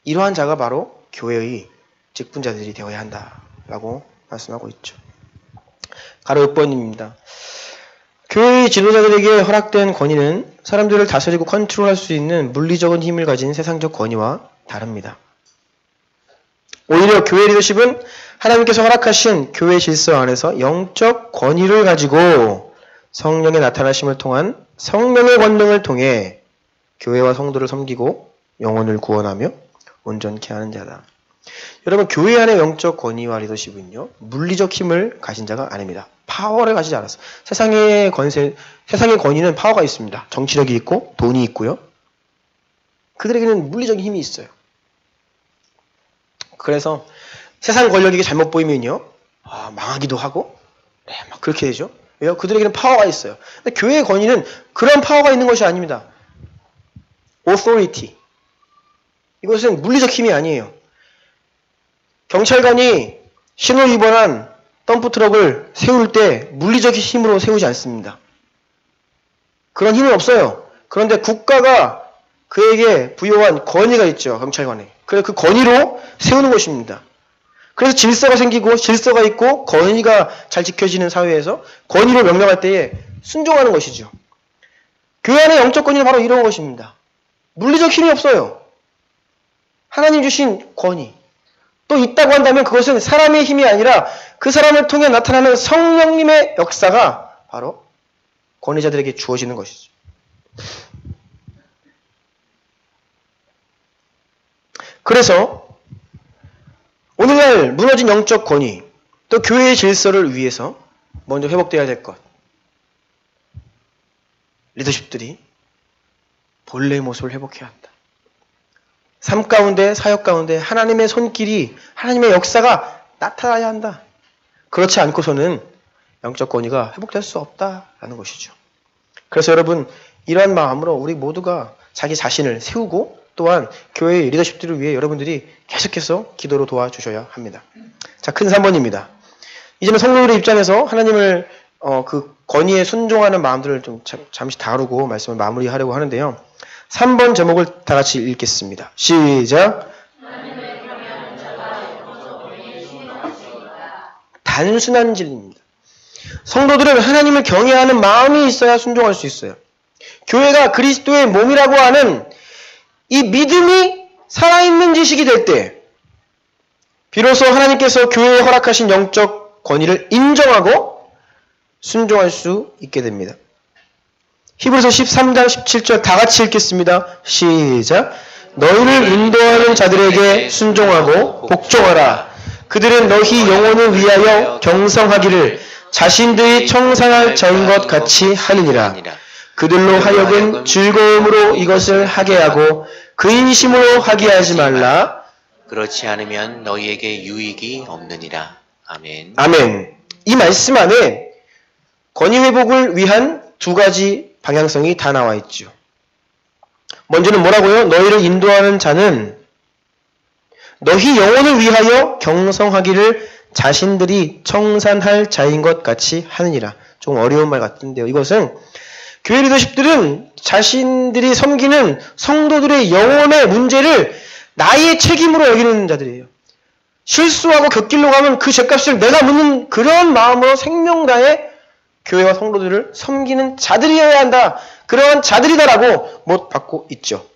이러한 자가 바로 교회의 직분자들이 되어야 한다라고 말씀하고 있죠. 가로 6번입니다. 교회의 지도자들에게 허락된 권위는 사람들을 다스리고 컨트롤할 수 있는 물리적인 힘을 가진 세상적 권위와 다릅니다. 오히려 교회 리더십은 하나님께서 허락하신 교회 질서 안에서 영적 권위를 가지고 성령의 나타나심을 통한 성령의 권능을 통해 교회와 성도를 섬기고 영혼을 구원하며 온전케 하는 자다. 여러분, 교회 안의 영적 권위와 리더십은요, 물리적 힘을 가진 자가 아닙니다. 파워를 가지지 않았어. 세상의 권위는 파워가 있습니다. 정치력이 있고 돈이 있고요. 그들에게는 물리적인 힘이 있어요. 그래서 세상 권력에게 잘못 보이면요, 망하기도 하고, 막 그렇게 되죠. 왜요? 그들에게는 파워가 있어요. 근데 교회의 권위는 그런 파워가 있는 것이 아닙니다. authority. 이것은 물리적 힘이 아니에요. 경찰관이 신호 위반한 덤프트럭을 세울 때 물리적 힘으로 세우지 않습니다. 그런 힘은 없어요. 그런데 국가가 그에게 부여한 권위가 있죠. 경찰관에. 그래서 그 권위로 세우는 것입니다. 그래서 질서가 생기고 질서가 있고 권위가 잘 지켜지는 사회에서 권위로 명령할 때에 순종하는 것이죠. 교회 안의 영적 권위는 바로 이런 것입니다. 물리적 힘이 없어요. 하나님 주신 권위. 또 있다고 한다면 그것은 사람의 힘이 아니라 그 사람을 통해 나타나는 성령님의 역사가 바로 권위자들에게 주어지는 것이죠. 그래서 오늘날 무너진 영적 권위, 또 교회의 질서를 위해서 먼저 회복되어야 될 것. 리더십들이 본래의 모습을 회복해야 한다. 삶 가운데, 사역 가운데 하나님의 손길이, 하나님의 역사가 나타나야 한다. 그렇지 않고서는 영적 권위가 회복될 수 없다라는 것이죠. 그래서 여러분, 이러한 마음으로 우리 모두가 자기 자신을 세우고 또한 교회의 리더십들을 위해 여러분들이 계속해서 기도로 도와주셔야 합니다. 자, 큰 3번입니다. 이제는 성도들의 입장에서 하나님을 그 권위에 순종하는 마음들을 좀 잠시 다루고 말씀을 마무리하려고 하는데요. 3번 제목을 다 같이 읽겠습니다. 시작. 단순한 진리입니다. 성도들은 하나님을 경외하는 마음이 있어야 순종할 수 있어요. 교회가 그리스도의 몸이라고 하는 이 믿음이 살아있는 지식이 될 때 비로소 하나님께서 교회에 허락하신 영적 권위를 인정하고 순종할 수 있게 됩니다. 히브리서 13장 17절 다 같이 읽겠습니다. 시작. 너희를 인도하는 자들에게 순종하고 복종하라. 그들은 너희 영혼을 위하여 경성하기를 자신들이 청산할 자인 것 같이 하느니라. 그들로 하여금 즐거움으로 이것을 하게 하고 근심으로 하게 하지 말라. 그렇지 않으면 너희에게 유익이 없느니라. 아멘. 아멘. 이 말씀 안에 권위 회복을 위한 두 가지 방향성이 다 나와 있죠. 먼저는 뭐라고요? 너희를 인도하는 자는 너희 영혼을 위하여 경성하기를 자신들이 청산할 자인 것 같이 하느니라. 좀 어려운 말 같은데요. 이것은 교회 리더십들은 자신들이 섬기는 성도들의 영혼의 문제를 나의 책임으로 여기는 자들이에요. 실수하고 곁길로 가면 그 죄값을 내가 묻는 그런 마음으로 생명 다해 교회와 성도들을 섬기는 자들이어야 한다. 그러한 자들이다라고 못 받고 있죠.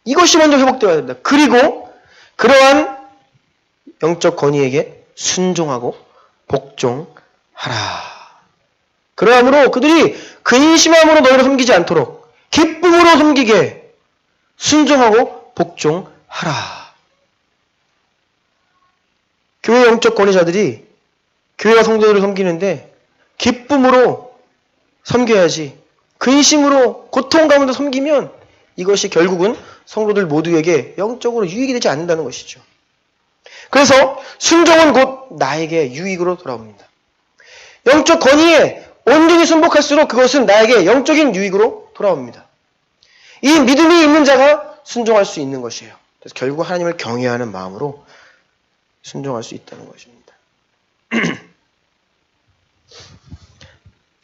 이것이 먼저 회복되어야 됩니다. 그리고 그러한 영적 권위에게 순종하고 복종하라. 그러므로 그들이 근심함으로 너희를 섬기지 않도록 기쁨으로 섬기게 순종하고 복종하라. 교회 영적 권위자들이 교회와 성도들을 섬기는데 기쁨으로 섬겨야지 근심으로 고통 가운데 섬기면 이것이 결국은 성도들 모두에게 영적으로 유익이 되지 않는다는 것이죠. 그래서 순종은 곧 나에게 유익으로 돌아옵니다. 영적 권위에 온전히 순복할수록 그것은 나에게 영적인 유익으로 돌아옵니다. 이 믿음이 있는 자가 순종할 수 있는 것이에요. 그래서 결국 하나님을 경외하는 마음으로 순종할 수 있다는 것입니다.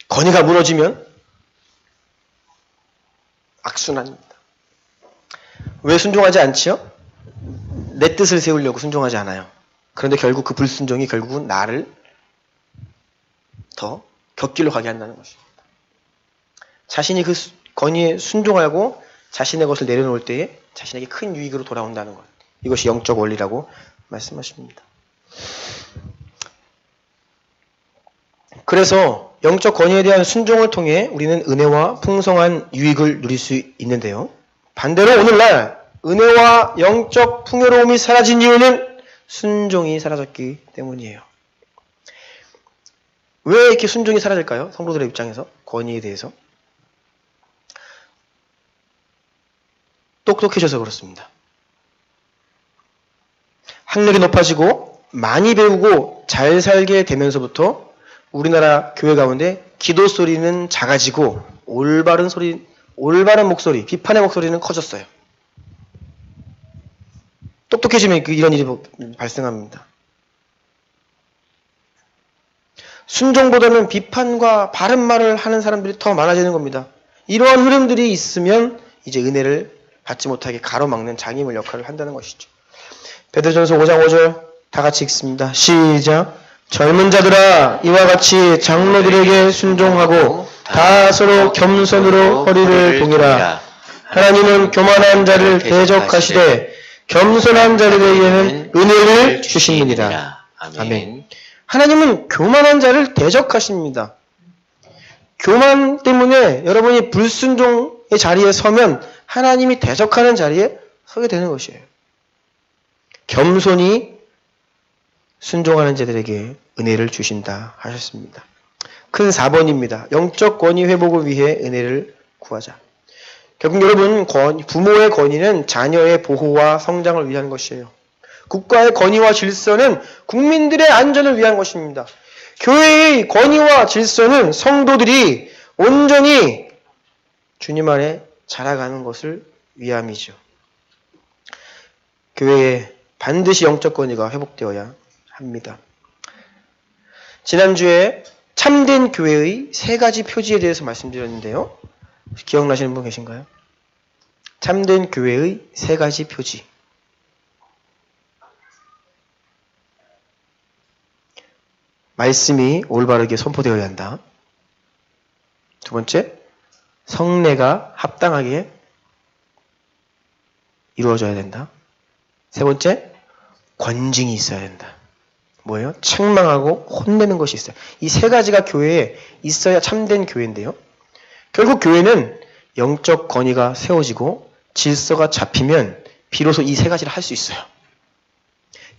권위가 무너지면 악순환입니다. 왜 순종하지 않지요? 내 뜻을 세우려고 순종하지 않아요. 그런데 결국 그 불순종이 결국은 나를 더 곁길로 가게 한다는 것입니다. 자신이 그 권위에 순종하고 자신의 것을 내려놓을 때에 자신에게 큰 유익으로 돌아온다는 것. 이것이 영적 원리라고 말씀하십니다. 그래서 영적 권위에 대한 순종을 통해 우리는 은혜와 풍성한 유익을 누릴 수 있는데요. 반대로 오늘날 은혜와 영적 풍요로움이 사라진 이유는 순종이 사라졌기 때문이에요. 왜 이렇게 순종이 사라질까요? 성도들의 입장에서 권위에 대해서 똑똑해져서 그렇습니다. 학력이 높아지고 많이 배우고 잘 살게 되면서부터 우리나라 교회 가운데 기도 소리는 작아지고 올바른 목소리, 비판의 목소리는 커졌어요. 똑똑해지면 이런 일이 발생합니다. 순종보다는 비판과 바른 말을 하는 사람들이 더 많아지는 겁니다. 이러한 흐름들이 있으면 이제 은혜를 받지 못하게 가로막는 장애물 역할을 한다는 것이죠. 베드로전서 5장 5절 다 같이 읽습니다. 시작. 젊은 자들아 이와 같이 장로들에게 순종하고 다 서로 겸손으로 허리를 동이라. 하나님은 교만한 자를 대적하시되 겸손한 자들에게는 은혜를 주시느니라. 아멘. 하나님은 교만한 자를 대적하십니다. 교만 때문에 여러분이 불순종의 자리에 서면 하나님이 대적하는 자리에 서게 되는 것이에요. 겸손히 순종하는 자들에게 은혜를 주신다 하셨습니다. 큰 4번입니다. 영적 권위 회복을 위해 은혜를 구하자. 결국 여러분 부모의 권위는 자녀의 보호와 성장을 위한 것이에요. 국가의 권위와 질서는 국민들의 안전을 위한 것입니다. 교회의 권위와 질서는 성도들이 온전히 주님 안에 자라가는 것을 위함이죠. 교회에 반드시 영적 권위가 회복되어야 합니다. 지난주에 참된 교회의 3가지 표지에 대해서 말씀드렸는데요. 기억나시는 분 계신가요? 참된 교회의 3가지 표지. 말씀이 올바르게 선포되어야 한다. 두 번째, 성례가 합당하게 이루어져야 된다. 세 번째, 권징이 있어야 된다. 뭐예요? 책망하고 혼내는 것이 있어요. 이 3가지가 교회에 있어야 참된 교회인데요. 결국 교회는 영적 권위가 세워지고 질서가 잡히면 비로소 이 3가지를 할 수 있어요.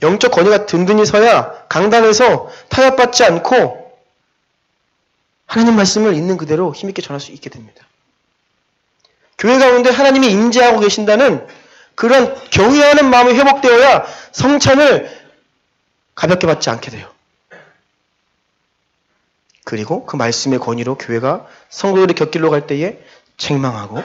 영적 권위가 든든히 서야 강단에서 타협받지 않고 하나님 말씀을 있는 그대로 힘있게 전할 수 있게 됩니다. 교회 가운데 하나님이 임재하고 계신다는 그런 경외하는 마음이 회복되어야 성찬을 가볍게 받지 않게 돼요. 그리고 그 말씀의 권위로 교회가 성도들이 곁길로 갈 때에 책망하고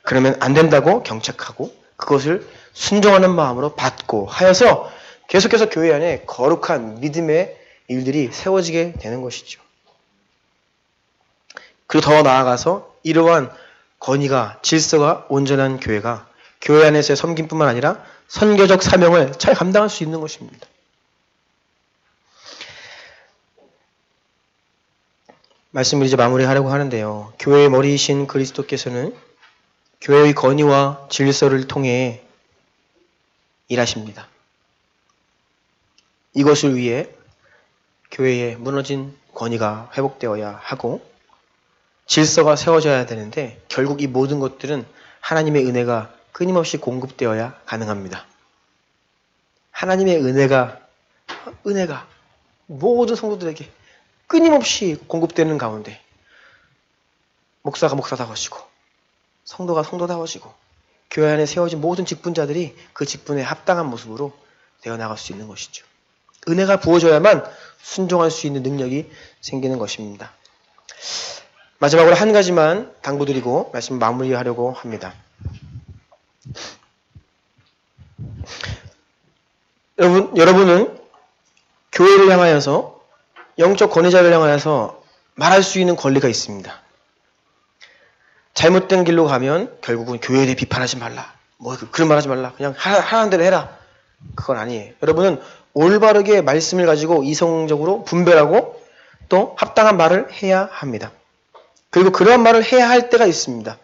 그러면 안 된다고 경책하고 그것을 순종하는 마음으로 받고 하여서 계속해서 교회 안에 거룩한 믿음의 일들이 세워지게 되는 것이죠. 그리고 더 나아가서 이러한 권위가 질서가 온전한 교회가 교회 안에서의 섬김뿐만 아니라 선교적 사명을 잘 감당할 수 있는 것입니다. 말씀을 이제 마무리하려고 하는데요. 교회의 머리이신 그리스도께서는 교회의 권위와 질서를 통해 일하십니다. 이것을 위해 교회의 무너진 권위가 회복되어야 하고 질서가 세워져야 되는데 결국 이 모든 것들은 하나님의 은혜가 끊임없이 공급되어야 가능합니다. 하나님의 은혜가 모든 성도들에게 끊임없이 공급되는 가운데 목사가 목사다워지고 성도가 성도다워지고 교회 안에 세워진 모든 직분자들이 그 직분에 합당한 모습으로 되어나갈 수 있는 것이죠. 은혜가 부어져야만 순종할 수 있는 능력이 생기는 것입니다. 마지막으로 한 가지만 당부드리고 말씀 마무리하려고 합니다. 여러분은 교회를 향하여서 영적 권위자를 향하여서 말할 수 있는 권리가 있습니다. 잘못된 길로 가면 결국은 교회에 대해 비판하지 말라. 그런 말 하지 말라. 그냥 하라는 대로 해라. 그건 아니에요. 여러분은 올바르게 말씀을 가지고 이성적으로 분별하고 또 합당한 말을 해야 합니다. 그리고 그러한 말을 해야 할 때가 있습니다.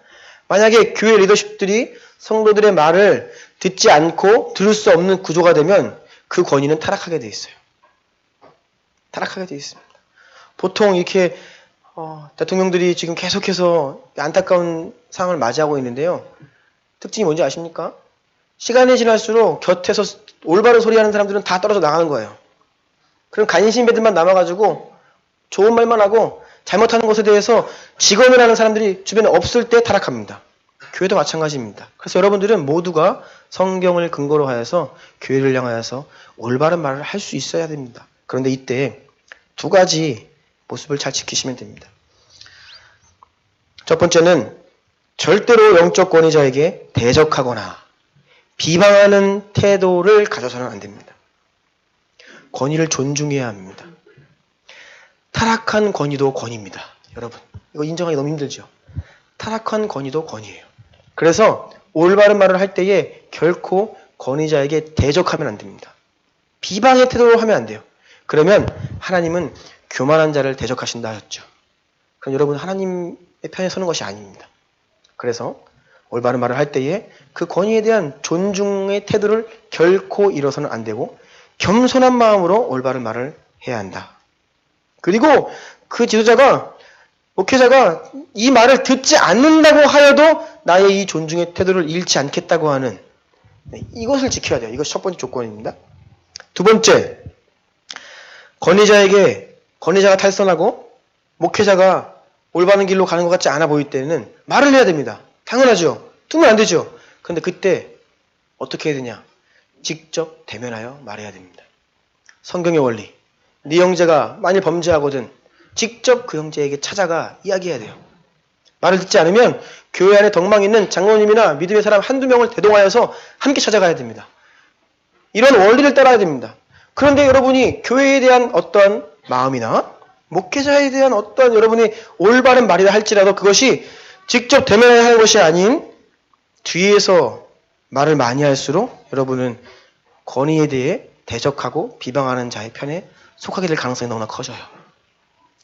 만약에 교회 리더십들이 성도들의 말을 듣지 않고 들을 수 없는 구조가 되면 그 권위는 타락하게 돼 있어요. 타락하게 돼 있습니다. 보통 이렇게 대통령들이 지금 계속해서 안타까운 상황을 맞이하고 있는데요. 특징이 뭔지 아십니까? 시간이 지날수록 곁에서 올바른 소리 하는 사람들은 다 떨어져 나가는 거예요. 그럼 간신배들만 남아가지고 좋은 말만 하고 잘못하는 것에 대해서 직언을 하는 사람들이 주변에 없을 때 타락합니다. 교회도 마찬가지입니다. 그래서 여러분들은 모두가 성경을 근거로 하여서 교회를 향하여서 올바른 말을 할 수 있어야 됩니다. 그런데 이때 두 가지 모습을 잘 지키시면 됩니다. 첫 번째는 절대로 영적 권위자에게 대적하거나 비방하는 태도를 가져서는 안 됩니다. 권위를 존중해야 합니다. 타락한 권위도 권위입니다. 여러분, 이거 인정하기 너무 힘들죠? 타락한 권위도 권위예요. 그래서 올바른 말을 할 때에 결코 권위자에게 대적하면 안 됩니다. 비방의 태도로 하면 안 돼요. 그러면 하나님은 교만한 자를 대적하신다 하셨죠. 그럼 여러분 하나님의 편에 서는 것이 아닙니다. 그래서 올바른 말을 할 때에 그 권위에 대한 존중의 태도를 결코 잃어서는 안 되고 겸손한 마음으로 올바른 말을 해야 한다. 그리고 그 지도자가 목회자가 이 말을 듣지 않는다고 하여도 나의 이 존중의 태도를 잃지 않겠다고 하는 이것을 지켜야 돼요. 이것이 첫 번째 조건입니다. 두 번째, 권위자가 탈선하고 목회자가 올바른 길로 가는 것 같지 않아 보일 때는 말을 해야 됩니다. 당연하죠. 두면 안 되죠. 그런데 그때 어떻게 해야 되냐? 직접 대면하여 말해야 됩니다. 성경의 원리. 네 형제가 만일 범죄하거든 직접 그 형제에게 찾아가 이야기해야 돼요. 말을 듣지 않으면 교회 안에 덕망 있는 장로님이나 믿음의 사람 한두 명을 대동하여서 함께 찾아가야 됩니다. 이런 원리를 따라야 됩니다. 그런데 여러분이 교회에 대한 어떠한 마음이나 목회자에 대한 어떠한 여러분이 올바른 말이라 할지라도 그것이 직접 대면해야 하는 것이 아닌 뒤에서 말을 많이 할수록 여러분은 권위에 대해 대적하고 비방하는 자의 편에 속하게 될 가능성이 너무나 커져요.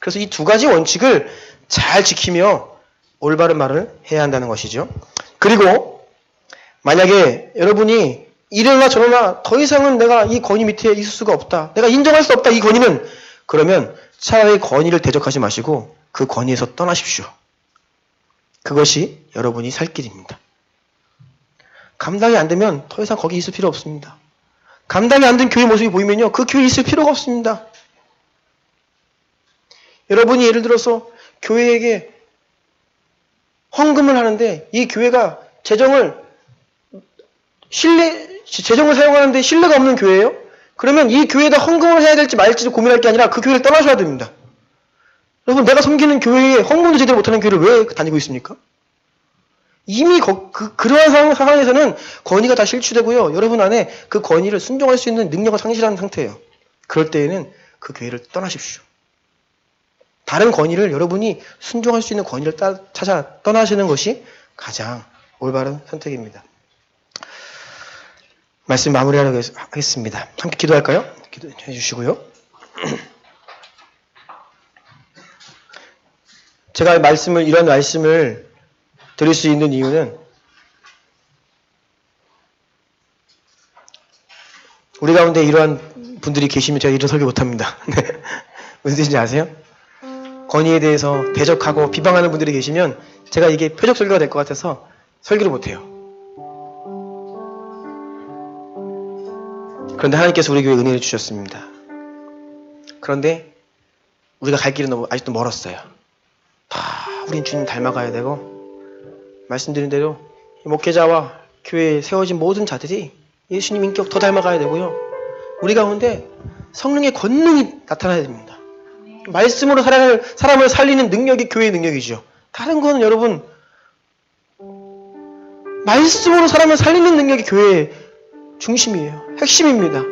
그래서 이 두 가지 원칙을 잘 지키며 올바른 말을 해야 한다는 것이죠. 그리고 만약에 여러분이 이러나 저러나 더 이상은 내가 이 권위 밑에 있을 수가 없다. 내가 인정할 수 없다. 이 권위는. 그러면 차라리 권위를 대적하지 마시고 그 권위에서 떠나십시오. 그것이 여러분이 살 길입니다. 감당이 안 되면 더 이상 거기 있을 필요 없습니다. 감당이 안 된 교회 모습이 보이면요, 그 교회에 있을 필요가 없습니다. 여러분이 예를 들어서 교회에게 헌금을 하는데 이 교회가 재정을 사용하는데 신뢰가 없는 교회예요? 그러면 이 교회에다 헌금을 해야 될지 말지를 고민할 게 아니라 그 교회를 떠나셔야 됩니다. 여러분, 내가 섬기는 교회에 헌금도 제대로 못하는 교회를 왜 다니고 있습니까? 이미 그러한 상황에서는 권위가 다 실추되고요. 여러분 안에 그 권위를 순종할 수 있는 능력을 상실한 상태예요. 그럴 때에는 그 교회를 떠나십시오. 다른 권위를 여러분이 순종할 수 있는 권위를 찾아 떠나시는 것이 가장 올바른 선택입니다. 말씀 마무리하려고 하겠습니다. 함께 기도할까요? 기도해 주시고요. 제가 이런 말씀을 드릴 수 있는 이유는 우리 가운데 이러한 분들이 계시면 제가 이런 설교 못합니다. 무슨 뜻인지 아세요? 권위에 대해서 대적하고 비방하는 분들이 계시면 제가 이게 표적 설교가 될 것 같아서 설교를 못해요. 그런데 하나님께서 우리 교회에 은혜를 주셨습니다. 그런데 우리가 갈 길은 아직도 멀었어요. 우린 주님 닮아가야 되고, 말씀드린 대로 목회자와 교회에 세워진 모든 자들이 예수님 인격 더 닮아가야 되고요. 우리 가운데 성령의 권능이 나타나야 됩니다. 말씀으로 사람을 살리는 능력이 교회의 능력이죠. 다른 거는 여러분, 말씀으로 사람을 살리는 능력이 교회의 중심이에요. 핵심입니다.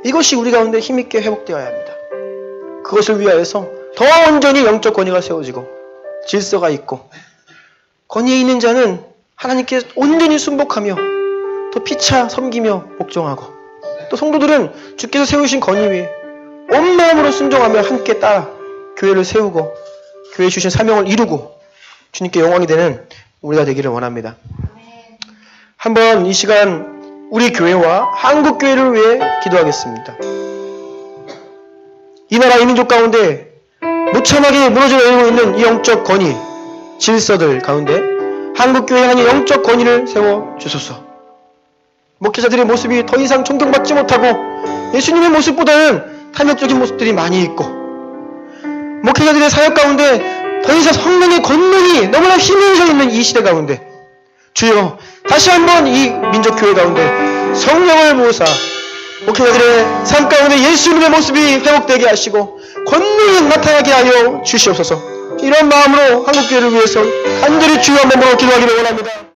이것이 우리 가운데 힘있게 회복되어야 합니다. 그것을 위하여서 더 온전히 영적 권위가 세워지고 질서가 있고, 권위에 있는 자는 하나님께 온전히 순복하며 또 피차 섬기며 복종하고, 또 성도들은 주께서 세우신 권위 위에 온 마음으로 순종하며 함께 따라 교회를 세우고 교회에 주신 사명을 이루고 주님께 영광이 되는 우리가 되기를 원합니다. 한번 이 시간 우리 교회와 한국 교회를 위해 기도하겠습니다. 이 나라 이 민족 가운데 무참하게 무너져 내리고 있는 이 영적 권위, 질서들 가운데 한국 교회에 한 영적 권위를 세워 주소서. 목회자들의 모습이 더 이상 존경받지 못하고 예수님의 모습보다는 탐욕적인 모습들이 많이 있고, 목회자들의 사역 가운데 더 이상 성령의 권능이 너무나 희미해져 있는 이 시대 가운데 주여, 다시 한번 이 민족교회 가운데 성령을 부으사 목회자들의 삶 가운데 예수님의 모습이 회복되게 하시고 권능이 나타나게 하여 주시옵소서. 이런 마음으로 한국교회를 위해서 간절히 주여 한번 기도하기를 원합니다.